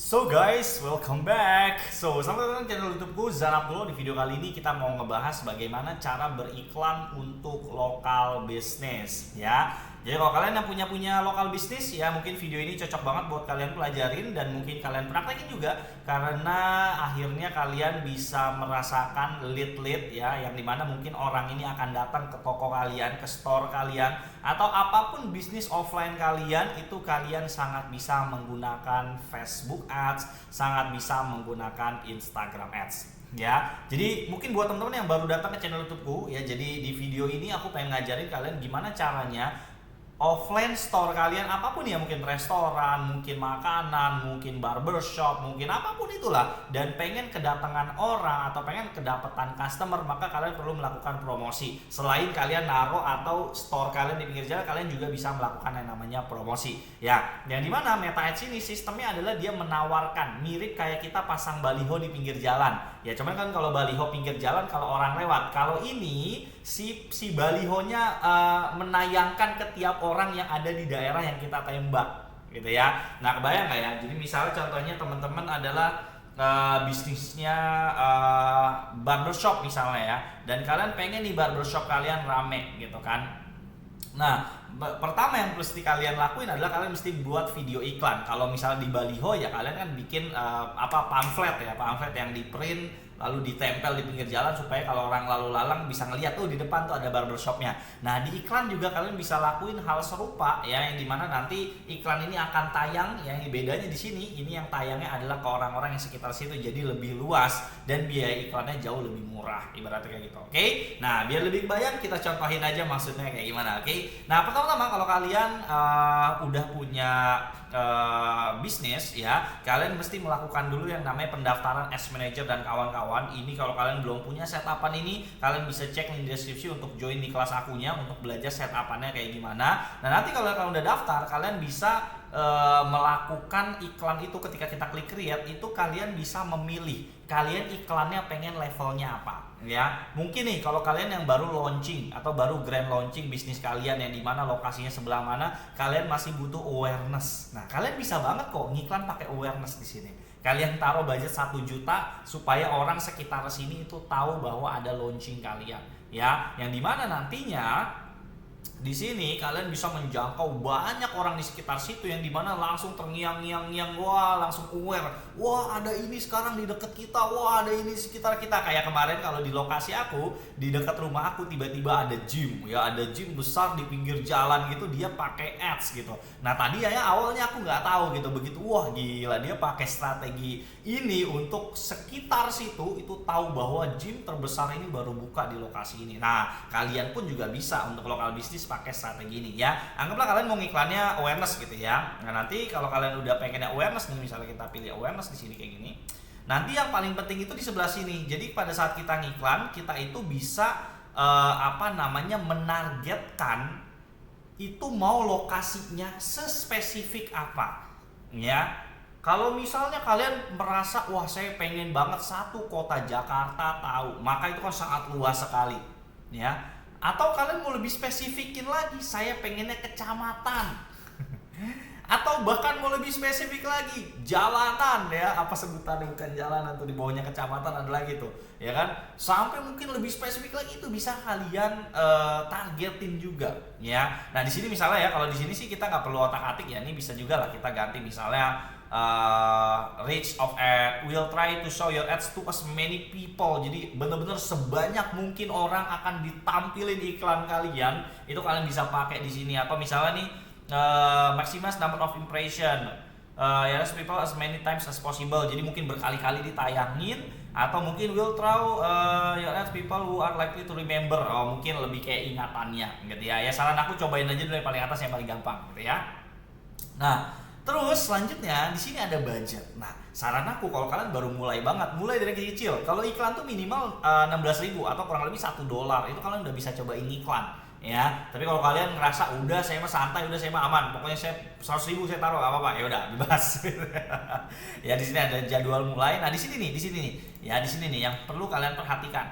So guys, welcome back. Selamat datang di channel YouTubeku Zan Abdullah. Di video kali ini kita mau ngebahas bagaimana cara beriklan untuk lokal bisnis, ya. Jadi kalau kalian yang punya lokal bisnis, ya mungkin video ini cocok banget buat kalian pelajarin dan mungkin kalian praktekin juga, karena akhirnya kalian bisa merasakan lead ya, yang dimana mungkin orang ini akan datang ke toko kalian, ke store kalian, atau apapun bisnis offline kalian, itu kalian sangat bisa menggunakan Facebook Ads, sangat bisa menggunakan Instagram Ads. Ya, jadi mungkin buat teman-teman yang baru datang ke channel YouTubeku, ya, jadi di video ini aku pengen ngajarin kalian gimana caranya offline store kalian, apapun ya, mungkin restoran, mungkin makanan, mungkin barbershop, mungkin apapun itulah, dan pengen kedatangan orang atau pengen kedapetan customer, maka kalian perlu melakukan promosi. Selain kalian naruh atau store kalian di pinggir jalan, kalian juga bisa melakukan yang namanya promosi, ya. Yang dimana Meta Ads ini sistemnya adalah dia menawarkan mirip kayak kita pasang baliho di pinggir jalan, ya. Cuman kan kalau baliho pinggir jalan kalau orang lewat, kalau ini si balihonya menayangkan ke tiap orang yang ada di daerah yang kita tembak, gitu ya. Nah, kebayang nggak ya? Jadi misalnya contohnya teman-teman adalah bisnisnya barbershop misalnya, ya, dan kalian pengen nih barbershop kalian rame gitu kan. Nah, pertama yang mesti kalian lakuin adalah kalian mesti buat video iklan. Kalau misalnya di baliho, ya kalian kan bikin pamflet yang di print lalu ditempel di pinggir jalan supaya kalau orang lalu lalang bisa ngeliat tuh di depan tuh ada barbershopnya. Nah, di iklan juga kalian bisa lakuin hal serupa, ya, yang dimana nanti iklan ini akan tayang. Yang bedanya di sini, ini yang tayangnya adalah ke orang-orang yang sekitar situ, jadi lebih luas dan biaya iklannya jauh lebih murah, ibaratnya kayak gitu. Oke? Nah, biar lebih kebayang, kita contohin aja maksudnya kayak gimana. Oke? Nah, pertama-tama kalau kalian udah punya bisnis, ya, kalian mesti melakukan dulu yang namanya pendaftaran Ads Manager dan kawan-kawan. Ini kalau kalian belum punya setapan ini, kalian bisa cek link di deskripsi untuk join di kelas akunya untuk belajar setapannya kayak gimana. Nah, nanti kalau kalian udah daftar, kalian bisa melakukan iklan itu. Ketika kita klik create, itu kalian bisa memilih kalian iklannya pengen levelnya apa, ya. Mungkin nih kalau kalian yang baru launching atau baru grand launching bisnis kalian yang dimana lokasinya sebelah mana, kalian masih butuh awareness. Nah, kalian bisa banget kok ngiklan pakai awareness di sini. Kalian taruh budget 1 juta supaya orang sekitar sini itu tahu bahwa ada launching kalian, ya. Yang dimana nantinya di sini kalian bisa menjangkau banyak orang di sekitar situ, yang dimana langsung terngiang-ngiang, wah, langsung aware, wah, ada ini sekarang di dekat kita, wah, ada ini di sekitar kita. Kayak kemarin kalau di lokasi aku, di dekat rumah aku tiba-tiba ada gym, ya, ada gym besar di pinggir jalan gitu, dia pakai ads gitu. Nah, tadi ya awalnya aku nggak tahu gitu, begitu, wah, gila, dia pakai strategi ini untuk sekitar situ itu tahu bahwa gym terbesar ini baru buka di lokasi ini. Nah, kalian pun juga bisa untuk lokal bisnis pakai strategi ini, ya. Anggaplah kalian mau ngiklannya awareness gitu, ya. Nah, nanti kalau kalian udah pengennya awareness nih, misalnya kita pilih awareness di sini kayak gini. Nanti yang paling penting itu di sebelah sini. Jadi pada saat kita ngiklan, kita itu bisa menargetkan itu mau lokasinya sespesifik apa, ya. Kalau misalnya kalian merasa, wah, saya pengen banget satu kota Jakarta tahu, maka itu kan sangat luas sekali, ya. Atau kalian mau lebih spesifikin lagi, saya pengennya kecamatan. Atau bahkan mau lebih spesifik lagi, jalanan, ya, apa sebutannya, bukan jalanan tuh, di bawahnya kecamatan ada lagi tuh, ya kan. Sampai mungkin lebih spesifik lagi, itu bisa kalian targetin juga, ya. Nah, di sini misalnya, ya, kalau di sini sih kita nggak perlu otak-atik, ya. Ini bisa juga lah kita ganti misalnya reach of ad, will try to show your ads to as many people. Jadi bener-bener sebanyak mungkin orang akan ditampilin iklan kalian. Itu kalian bisa pakai di sini. Apa misalnya nih, maximize number of impression, yes, people as many times as possible. Jadi mungkin berkali-kali ditayangin. Atau mungkin will throw your ads people who are likely to remember. Oh, mungkin lebih kayak ingatannya gitu, ya. Ya, saran aku cobain aja dulu yang paling atas, yang paling gampang gitu, ya. Nah, terus selanjutnya di sini ada budget. Nah, saran aku kalau kalian baru mulai banget, mulai dari kecil. Kalau iklan tuh minimal 16.000 atau kurang lebih $1, itu kalian udah bisa cobain iklan, ya. Tapi kalau kalian ngerasa udah saya mah santai, udah saya mah aman, pokoknya saya 100.000 saya taruh, gak apa-apa, ya udah, bebas. Ya, di sini ada jadwal mulai. Nah, di sini nih, ya, di sini nih yang perlu kalian perhatikan.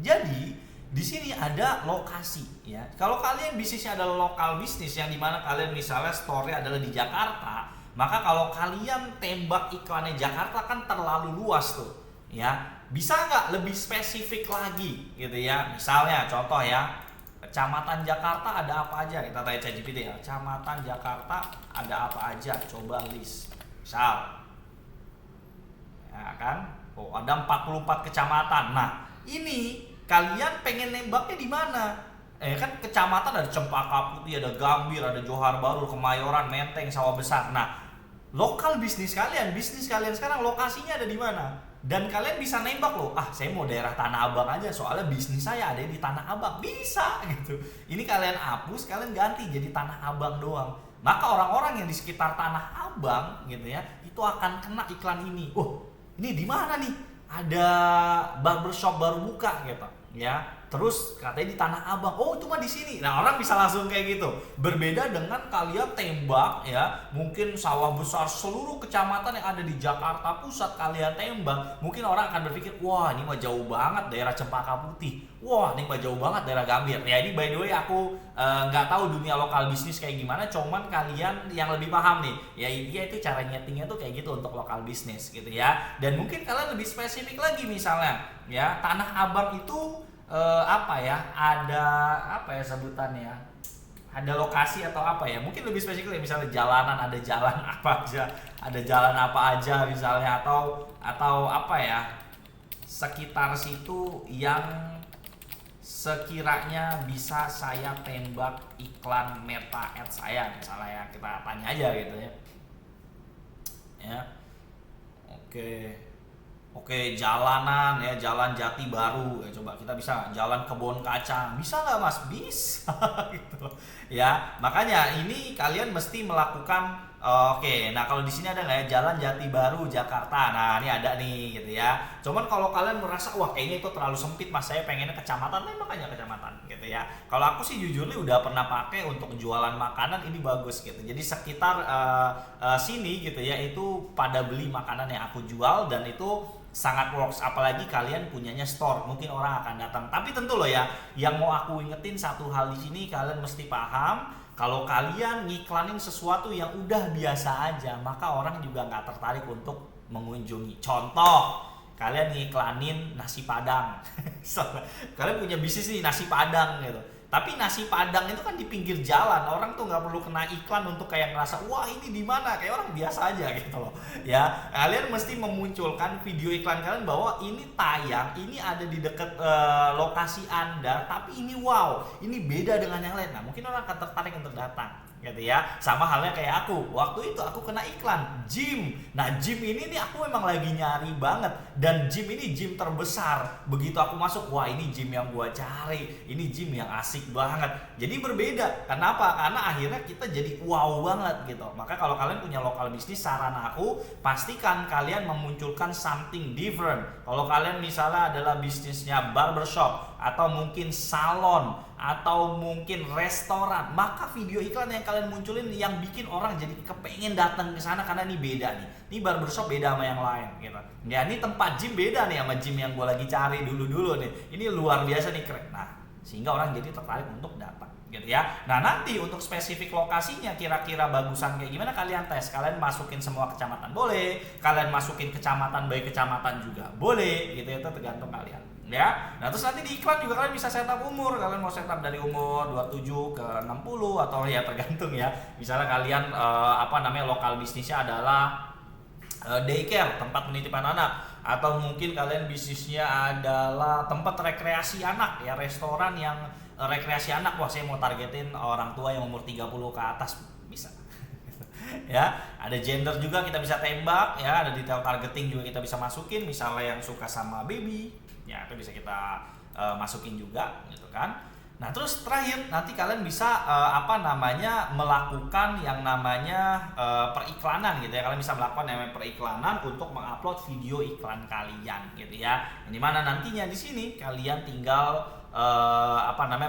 Jadi di sini ada lokasi, ya. Kalau kalian bisnisnya adalah lokal bisnis, yang dimana kalian misalnya store-nya adalah di Jakarta, Maka kalau kalian tembak iklannya Jakarta kan terlalu luas tuh, ya. Bisa nggak lebih spesifik lagi gitu ya? Misalnya contoh ya, Kecamatan Jakarta ada apa aja? Kita tanya ChatGPT ya. Kecamatan Jakarta ada apa aja? Coba list. Misal, ya kan? Oh, ada 44 kecamatan. Nah, ini kalian pengen nembaknya di mana? Kan kecamatan ada Cempaka Putih, ada Gambir, ada Johar Baru, Kemayoran, Menteng, Sawah Besar. Nah, lokal bisnis kalian sekarang lokasinya ada di mana? Dan kalian bisa nembak loh, saya mau daerah Tanah Abang aja, soalnya bisnis saya ada di Tanah Abang. Bisa gitu. Ini kalian hapus, kalian ganti jadi Tanah Abang doang. Maka orang-orang yang di sekitar Tanah Abang gitu ya, itu akan kena iklan ini. Ini di mana nih? Ada barbershop baru buka gitu, ya. Terus katanya di Tanah Abang. Oh, itu mah di sini. Nah, orang bisa langsung kayak gitu. Berbeda dengan kalian tembak ya, mungkin Sawah Besar seluruh kecamatan yang ada di Jakarta Pusat kalian tembak. Mungkin orang akan berpikir, wah ini mah jauh banget daerah Cempaka Putih. Wah, ini mah jauh banget daerah Gambir. Ya, ini by the way aku nggak tahu dunia lokal bisnis kayak gimana, cuman kalian yang lebih paham nih. Ya, itu cara nyetingnya tuh kayak gitu untuk lokal bisnis gitu ya. Dan mungkin kalian lebih spesifik lagi misalnya, ya, Tanah Abang itu ada apa ya sebutannya, ada lokasi atau apa ya, mungkin lebih spesifik misalnya jalanan, ada jalan apa aja misalnya, atau apa ya, sekitar situ yang sekiranya bisa saya tembak iklan Meta Ads saya misalnya, ya kita tanya aja gitu ya. Oke, jalanan ya, Jalan Jati Baru ya, coba kita bisa Jalan Kebon Kacang, bisa nggak Mas? Bisa gitu ya. Makanya ini kalian mesti melakukan. Nah kalau di sini ada nggak ya Jalan Jati Baru Jakarta? Nah ini ada nih gitu ya. Cuman kalau kalian merasa wah kayaknya itu terlalu sempit Mas, saya pengennya kecamatan, makanya kecamatan gitu ya. Kalau aku sih jujur nih udah pernah pakai untuk jualan makanan, ini bagus gitu. Jadi sekitar sini gitu ya, itu pada beli makanan yang aku jual dan itu sangat works, apalagi kalian punyanya store, mungkin orang akan datang. Tapi tentu loh ya, yang mau aku ingetin satu hal di sini, kalian mesti paham kalau kalian ngiklanin sesuatu yang udah biasa aja, maka orang juga nggak tertarik untuk mengunjungi. Contoh, kalian ngiklanin nasi Padang, kalian punya bisnis nih nasi Padang gitu. Tapi nasi Padang itu kan di pinggir jalan, orang tuh nggak perlu kena iklan untuk kayak ngerasa wah ini di mana, kayak orang biasa aja gitu loh. Ya, kalian mesti memunculkan video iklan kalian bahwa ini tayang, ini ada di dekat lokasi Anda, tapi ini wow, ini beda dengan yang lain. Nah, mungkin orang akan tertarik untuk datang. Gitu ya. Sama halnya kayak aku. Waktu itu aku kena iklan gym. Nah, gym ini nih aku memang lagi nyari banget, dan gym ini gym terbesar. Begitu aku masuk, wah ini gym yang gua cari. Ini gym yang asik banget. Jadi berbeda. Kenapa? Karena akhirnya kita jadi wow banget gitu. Maka kalau kalian punya lokal bisnis, saran aku pastikan kalian memunculkan something different. Kalau kalian misalnya adalah bisnisnya barbershop atau mungkin salon atau mungkin restoran, maka video iklan yang kalian munculin yang bikin orang jadi kepengen datang ke sana karena ini beda nih. Ini barbershop beda sama yang lain gitu. Ya, ini tempat gym beda nih sama gym yang gue lagi cari dulu nih. Ini luar biasa nih, keren. Nah, sehingga orang jadi tertarik untuk datang gitu ya. Nah, nanti untuk spesifik lokasinya kira-kira bagusan kayak gimana kalian tes. Kalian masukin semua kecamatan boleh, kalian masukin kecamatan by kecamatan juga boleh gitu ya, itu tergantung kalian. Ya, nah terus nanti di iklan juga kalian bisa setup umur. Kalian mau setup dari umur 27 ke 60 atau ya tergantung ya. Misalnya kalian lokal bisnisnya adalah daycare, tempat penitipan anak, atau mungkin kalian bisnisnya adalah tempat rekreasi anak ya, restoran yang rekreasi anak. Wah, saya mau targetin orang tua yang umur 30 ke atas, bisa. Ya, ada gender juga kita bisa tembak ya, ada detail targeting juga kita bisa masukin, misalnya yang suka sama baby ya itu bisa kita masukin juga gitu kan. Nah, terus terakhir nanti kalian bisa melakukan yang namanya periklanan gitu ya. Kalian bisa melakukan namanya periklanan untuk mengupload video iklan kalian gitu ya. Di mana nantinya di sini kalian tinggal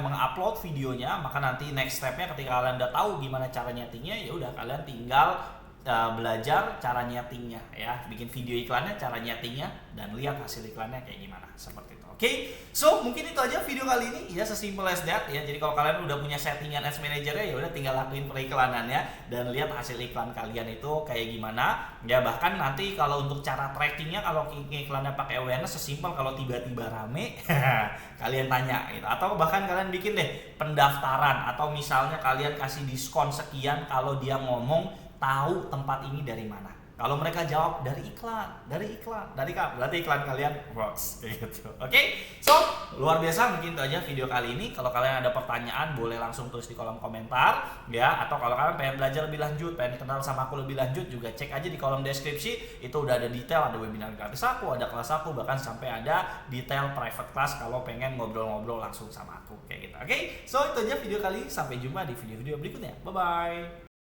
mengupload videonya. Maka nanti next stepnya ketika kalian udah tahu gimana cara nyetingnya, ya udah kalian tinggal belajar cara nyetingnya ya, bikin video iklannya, cara nyetingnya, dan lihat hasil iklannya kayak gimana, seperti itu. Oke, so mungkin itu aja video kali ini ya, sesimpel as that ya. Jadi kalau kalian udah punya settingan ads manager ya udah tinggal lakuin periklanannya dan lihat hasil iklan kalian itu kayak gimana ya. Bahkan nanti kalau untuk cara trackingnya, kalau iklannya pakai awareness, sesimpel kalau tiba-tiba rame kalian tanya gitu, atau bahkan kalian bikin deh pendaftaran, atau misalnya kalian kasih diskon sekian kalau dia ngomong tahu tempat ini dari mana. Kalau mereka jawab dari iklan, berarti iklan kalian works kayak gitu. Oke, so luar biasa, mungkin itu aja video kali ini. Kalau kalian ada pertanyaan boleh langsung tulis di kolom komentar ya, atau kalau kalian pengen belajar lebih lanjut, pengen kenal sama aku lebih lanjut, juga cek aja di kolom deskripsi. Itu udah ada detail, ada webinar gratis aku, ada kelas aku, bahkan sampai ada detail private class kalau pengen ngobrol-ngobrol langsung sama aku kayak gitu. Oke, so itu aja video kali ini. Sampai jumpa di video-video berikutnya. Bye bye.